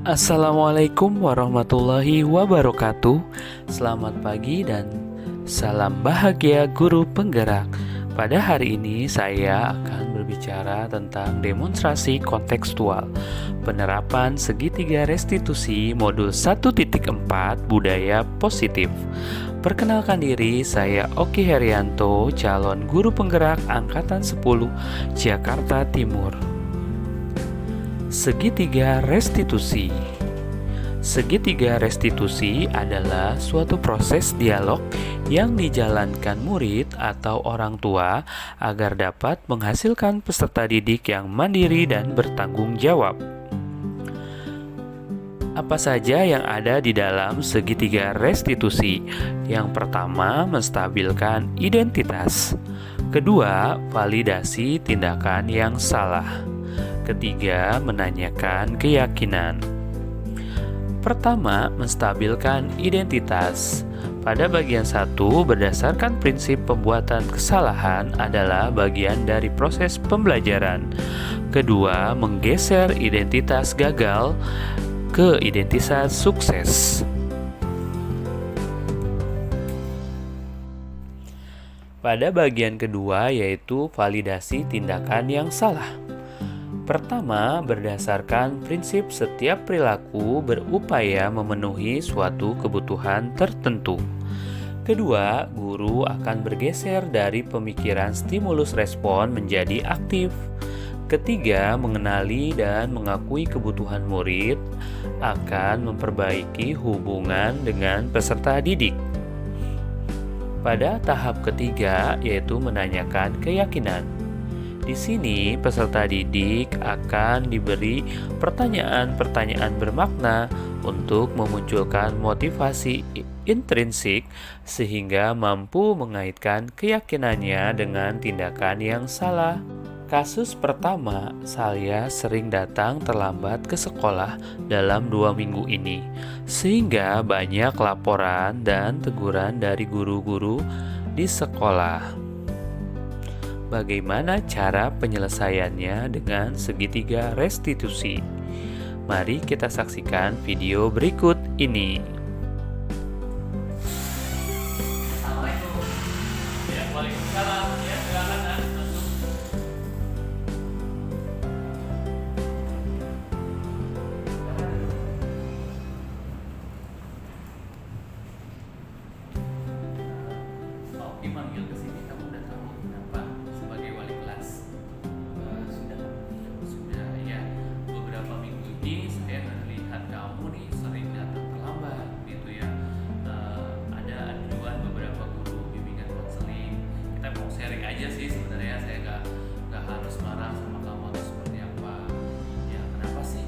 Assalamualaikum warahmatullahi wabarakatuh. Selamat pagi dan salam bahagia guru penggerak. Pada hari ini saya akan berbicara tentang demonstrasi kontekstual, penerapan segitiga restitusi modul 1.4 budaya positif. Perkenalkan diri, saya Oki Herianto, calon guru penggerak angkatan 10 Jakarta Timur. Segitiga restitusi. Segitiga restitusi adalah suatu proses dialog yang dijalankan murid atau orang tua agar dapat menghasilkan peserta didik yang mandiri dan bertanggung jawab. Apa saja yang ada di dalam segitiga restitusi? Yang pertama, menstabilkan identitas. Kedua, validasi tindakan yang salah. Ketiga, menanyakan keyakinan. Pertama, menstabilkan identitas. Pada bagian 1, berdasarkan prinsip pembuatan kesalahan adalah bagian dari proses pembelajaran. Kedua, menggeser identitas gagal ke identitas sukses. Pada bagian kedua, yaitu validasi tindakan yang salah. Pertama, berdasarkan prinsip setiap perilaku berupaya memenuhi suatu kebutuhan tertentu. Kedua, guru akan bergeser dari pemikiran stimulus respon menjadi aktif. Ketiga, mengenali dan mengakui kebutuhan murid akan memperbaiki hubungan dengan peserta didik. Pada tahap ketiga, yaitu menanyakan keyakinan. Di sini, peserta didik akan diberi pertanyaan-pertanyaan bermakna untuk memunculkan motivasi intrinsik sehingga mampu mengaitkan keyakinannya dengan tindakan yang salah. Kasus pertama, saya sering datang terlambat ke sekolah dalam 2 minggu ini, sehingga banyak laporan dan teguran dari guru-guru di sekolah. Bagaimana cara penyelesaiannya dengan segitiga restitusi? Mari kita saksikan video berikut ini. Assalamualaikum. Ya, waalaikumsalam. Ya, silakan masuk. Oke, manggil ke sini kamu udah tahu kenapa sebagai wali kelas? Sudah ya. Beberapa minggu ini saya melihat kamu nih sering datang terlambat gitu ya. Ada aduan beberapa guru bimbingan konseling. Kita mau sharing aja sih sebenarnya, saya nggak harus marah sama kamu atau seperti apa. Ya kenapa sih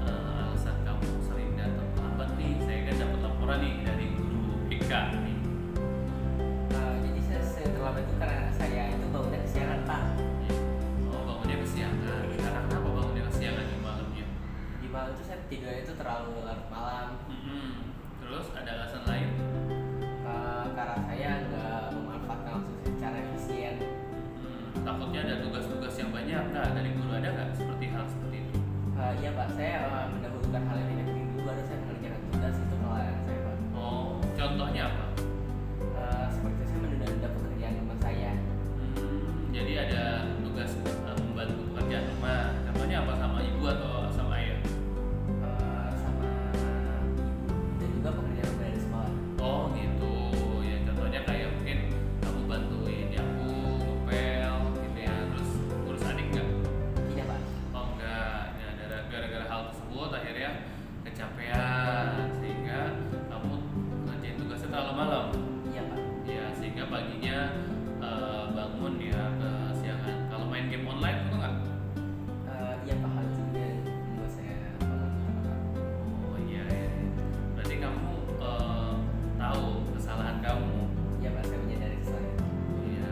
alasan kamu sering datang terlambat nih? Saya kan dapat laporan nih dari guru BK nih. Jadi saya terlambat itu karena saya itu bangunnya kesiangan, Pak. Oh, bangunnya kesiangan. Karena kenapa bangunnya kesiangan di malamnya? Di malam itu saya tidurnya itu terlalu larut malam. Terus ada alasan lain? Karena saya nggak memanfaatkan waktu secara efisien. Takutnya ada tugas-tugas yang banyak nggak dari guru, ada nggak seperti hal seperti itu? Iya, Pak. Saya mendahulukan hal yang tidak penting dulu, baru saya mengerjakan tugas itu kelalaian saya, Pak. Oh, contohnya apa? Seperti saya menunda-nunda pekerjaan rumah saya. Jadi ada tugas membantu pekerjaan rumah. Contohnya apa, sama ibu atau sama ayah? Sama dan juga pekerjaan rumah dari sekolah. Oh gitu. Ya contohnya kayak mungkin kamu bantuin nyapu, ngepel, gitu ya. Terus urus adik nggak? Tidak, Pak. Oh enggak. Ya, gara-gara hal tersebut akhirnya kecapean sehingga kamu ngerjain tugasnya terlalu malam. Iya, Pak. Ya sehingga paginya bangun ya kesiangan. Kalau main game online itu nggak? Iya, Pak. Hal itu yang membuat saya bangun terlambat, Pak. Oh iya, iya. Berarti kamu tahu kesalahan kamu. Iya, Pak. Saya menyadari kesalahan. Iya.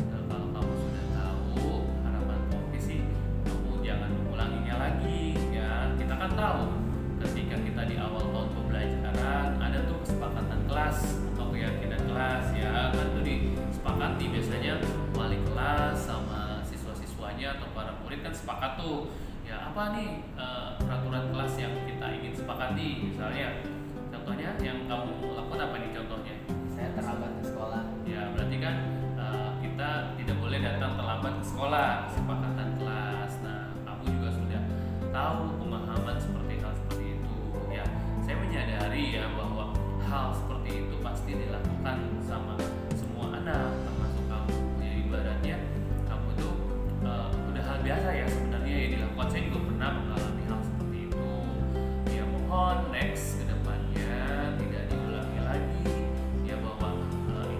Kalau kamu sudah tahu, harapan Poppy sih kamu jangan mengulanginya lagi ya. Kita kan tahu ketika kita di awal tahun pembelajaran ada tuh kesepakatan kelas atau keyakinan kelas ya kan, tuh disepakati biasanya wali kelas sama siswa-siswanya atau para murid kan sepakat tuh ya apa nih peraturan kelas yang kita ingin sepakati, misalnya contohnya yang kamu lakukan apa nih contohnya? Saya terlambat ke sekolah. Ya berarti kan kita tidak boleh datang terlambat ke sekolah, kesepakatan kelas. Nah kamu juga sudah tahu pemahaman seperti hal seperti itu. Ya saya menyadari ya bahwa hal seperti itu pasti dilakukan sama semua anak, termasuk kamu. Ya ibaratnya kamu tuh udah hal biasa ya sebenarnya ya dilakukan. Saya juga pernah mengalami hal seperti itu. Ya mohon next kedepannya tidak diulangi lagi. Ya bahwa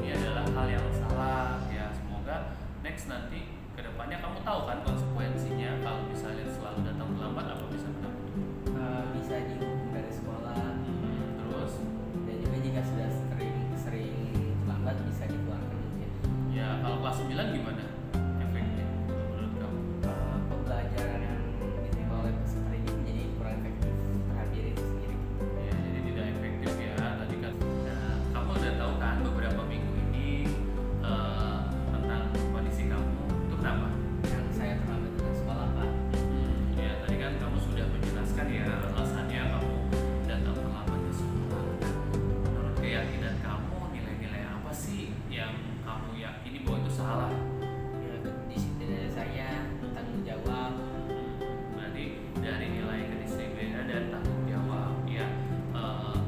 ini adalah hal yang salah. Ya semoga next nanti kedepannya kamu tahu kan konsekuensinya kalau misalnya selalu datang terlambat apa bisa menang. Bisa dihukum dari sekolah. Terus Dan juga jika sudah sering terlambat bisa dikeluarkan mungkin. ya kalau kelas 9 gimana efeknya menurut kamu? Pembelajaran yang diterima oleh peserta didik menjadi kurang efektif terhadap diri itu sendiri. Ya, jadi tidak efektif ya tadi kan. Nah, kamu udah tahu kan beberapa minggu ini tentang kondisi kamu itu kenapa? Yang saya terlambat ke sekolah Pak. Ya tadi kan kamu sudah menjelaskan ya alasannya kamu datang terlambat ke sekolah. Nah, menurut keyakinan kamu nilai-nilai apa sih yang kamu yakini bahwa itu salah? Ya, disiplin saya, tanggung jawab. Berarti dari nilai kedisiplinan dan tanggung jawab ya.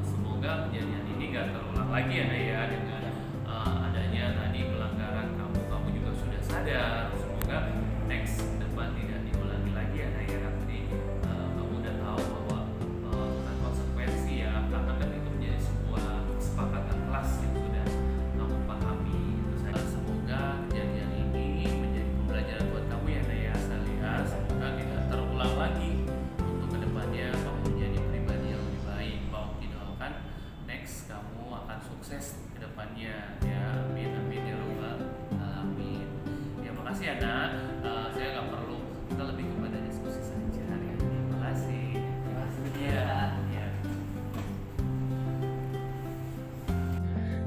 Semoga kejadian ini nggak terulang lagi ya Nay, ya dengan adanya tadi pelanggaran kamu juga sudah sadar. Semoga next depan tidak diulangi lagi ya Nay, ya. Jadi kamu udah tahu bahwa bukan konsekuensi ya, karena kan itu menjadi sebuah kesepakatan kelas yang sudah kamu pahami. Semoga kejadian ini menjadi pembelajaran buat kamu ya Nay, ya. Semoga tidak terulang lagi untuk kedepannya kamu menjadi pribadi yang lebih baik. Mau doakan next kamu akan sukses kedepannya ya. Amin amin ya robbal alamin. Ya makasih ya Nak. Saya nggak perlu, kita lebih kepada diskusi saja ya. Terima kasih. Terima kasih. Ya, ya.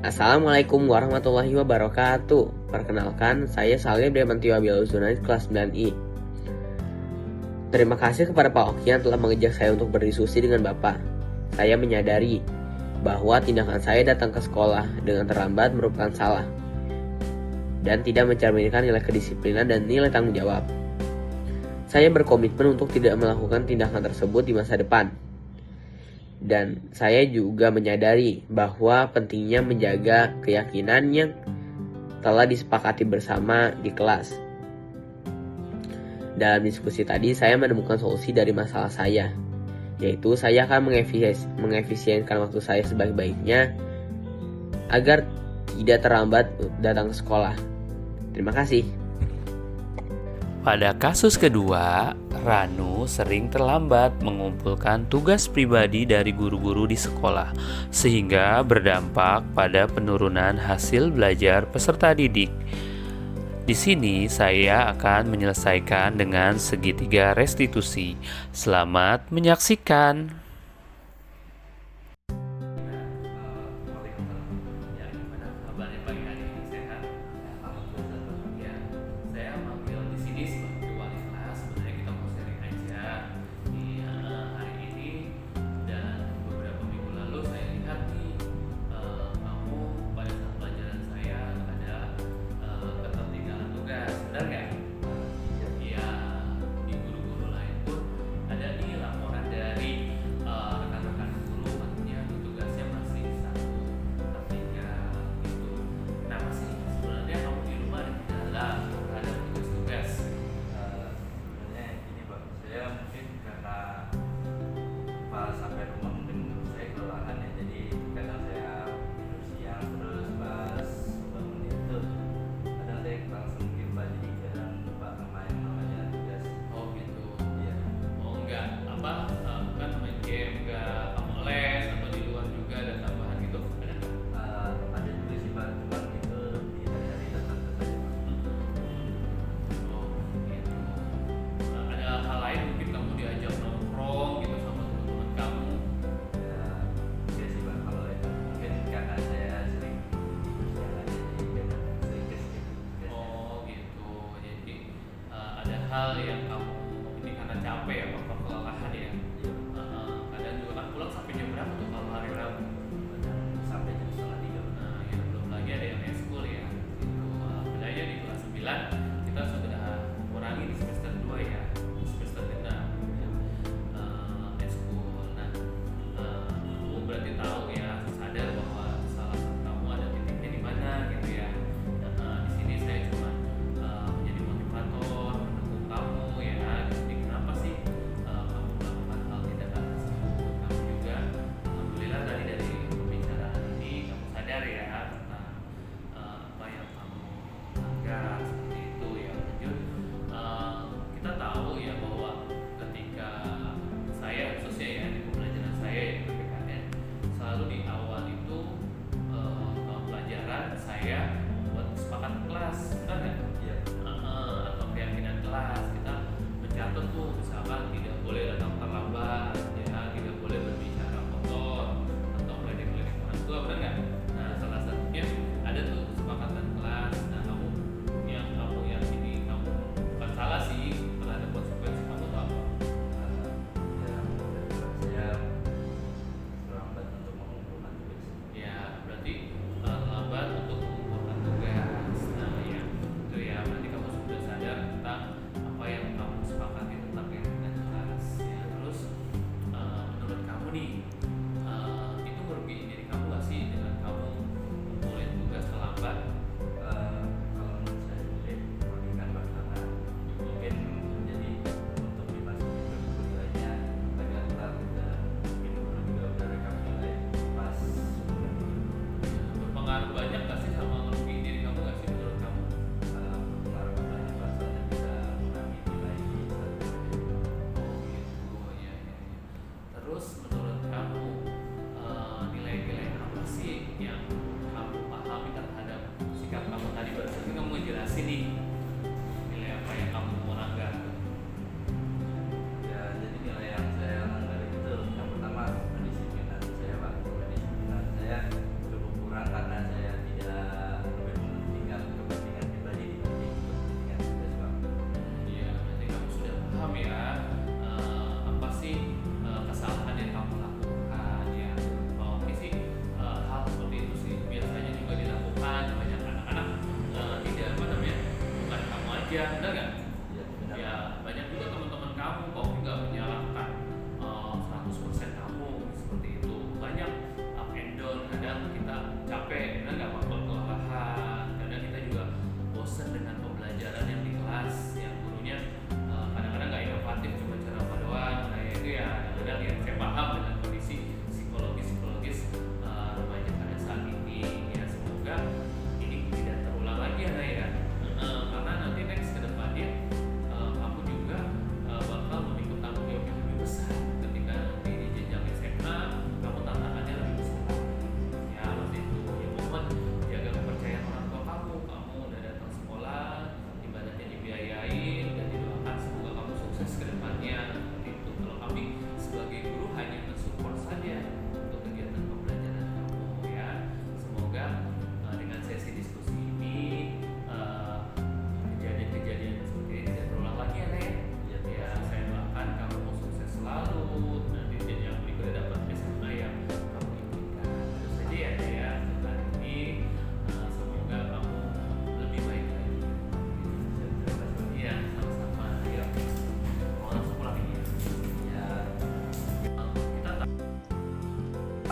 Assalamualaikum warahmatullahi wabarakatuh. Perkenalkan, saya Salim Demantio Abiel Zunais kelas 9I. Terima kasih kepada Pak Oki yang telah mengejak saya untuk berdiskusi dengan Bapak. Saya menyadari bahwa tindakan saya datang ke sekolah dengan terlambat merupakan salah dan tidak mencerminkan nilai kedisiplinan dan nilai tanggung jawab. Saya berkomitmen untuk tidak melakukan tindakan tersebut di masa depan. Dan saya juga menyadari bahwa pentingnya menjaga keyakinan yang telah disepakati bersama di kelas. Dalam diskusi tadi, saya menemukan solusi dari masalah saya, yaitu saya akan mengefisienkan waktu saya sebaik-baiknya agar tidak terlambat datang ke sekolah. Terima kasih. Pada kasus kedua, Ranu sering terlambat mengumpulkan tugas pribadi dari guru-guru di sekolah, sehingga berdampak pada penurunan hasil belajar peserta didik. Di sini saya akan menyelesaikan dengan segitiga restitusi. Selamat menyaksikan. Ya, gimana kabarnya pagi hari ini, sehat? Ya, saya manggil di sini sebagai wali kelas. Sebenarnya kita mau sharing aja di hari ini dan beberapa minggu lalu saya lihat nih kamu pada saat pelajaran saya ada ketertinggalan tugas, benar nggak? Ya, di guru-guru lain pun ada nih laporan dari rekan-rekan guru katanya tugasnya masih satu tertinggal gitu. Kenapa sih sebenarnya kamu di rumah ada kendala terhadap tugas-tugas? Sebenarnya ini Pak, saya mungkin karena pas sampai rumah mungkin saya kelelahan ya, jadi kadang saya tidur siang, terus pas bangun itu kadang saya langsung lupa, jadi kadang lupa sama yang namanya tugas. Oh gitu. Iya. Oh enggak apa kan main game, enggak kamu les atau di luar juga ada tambahan gitu? Ada nggak? Ada juga sih Pak, cuman itu di hari-hari tertentu saja Pak. Oh gitu. Ada hal lain mungkin kamu diajak nongkrong gitu sama teman-teman kamu? Ya, iya sih Pak, kalau itu mungkin karena saya sering tidur siang aja, jadi kadang sering ke skip tugasnya. Oh gitu. Jadi ada hal yang kamu ini karena capek ya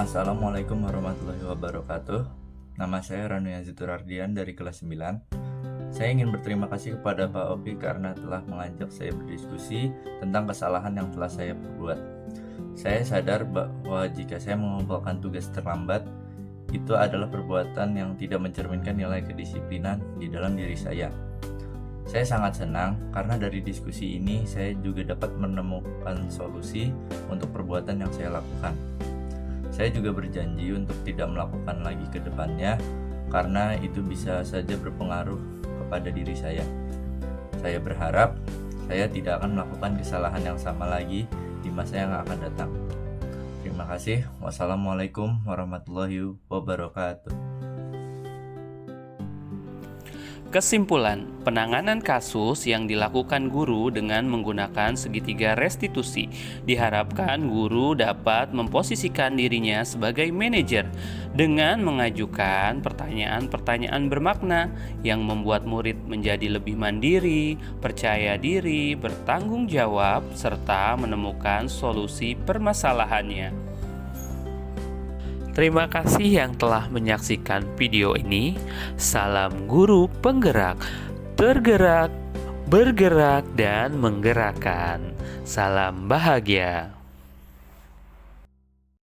Assalamualaikum warahmatullahi wabarakatuh. Nama saya Ranu Yazitur Ardian dari kelas 9. Saya ingin berterima kasih kepada Pak Opi karena telah mengajak saya berdiskusi tentang kesalahan yang telah saya perbuat. Saya sadar bahwa jika saya mengumpulkan tugas terlambat, itu adalah perbuatan yang tidak mencerminkan nilai kedisiplinan di dalam diri saya. Saya sangat senang karena dari diskusi ini saya juga dapat menemukan solusi untuk perbuatan yang saya lakukan. Saya juga berjanji untuk tidak melakukan lagi ke depannya karena itu bisa saja berpengaruh kepada diri saya. Saya berharap saya tidak akan melakukan kesalahan yang sama lagi di masa yang akan datang. Terima kasih. Wassalamualaikum warahmatullahi wabarakatuh. Kesimpulan, penanganan kasus yang dilakukan guru dengan menggunakan segitiga restitusi diharapkan guru dapat memposisikan dirinya sebagai manajer dengan mengajukan pertanyaan-pertanyaan bermakna yang membuat murid menjadi lebih mandiri, percaya diri, bertanggung jawab, serta menemukan solusi permasalahannya. Terima kasih yang telah menyaksikan video ini. Salam guru penggerak, tergerak, bergerak, dan menggerakkan. Salam bahagia.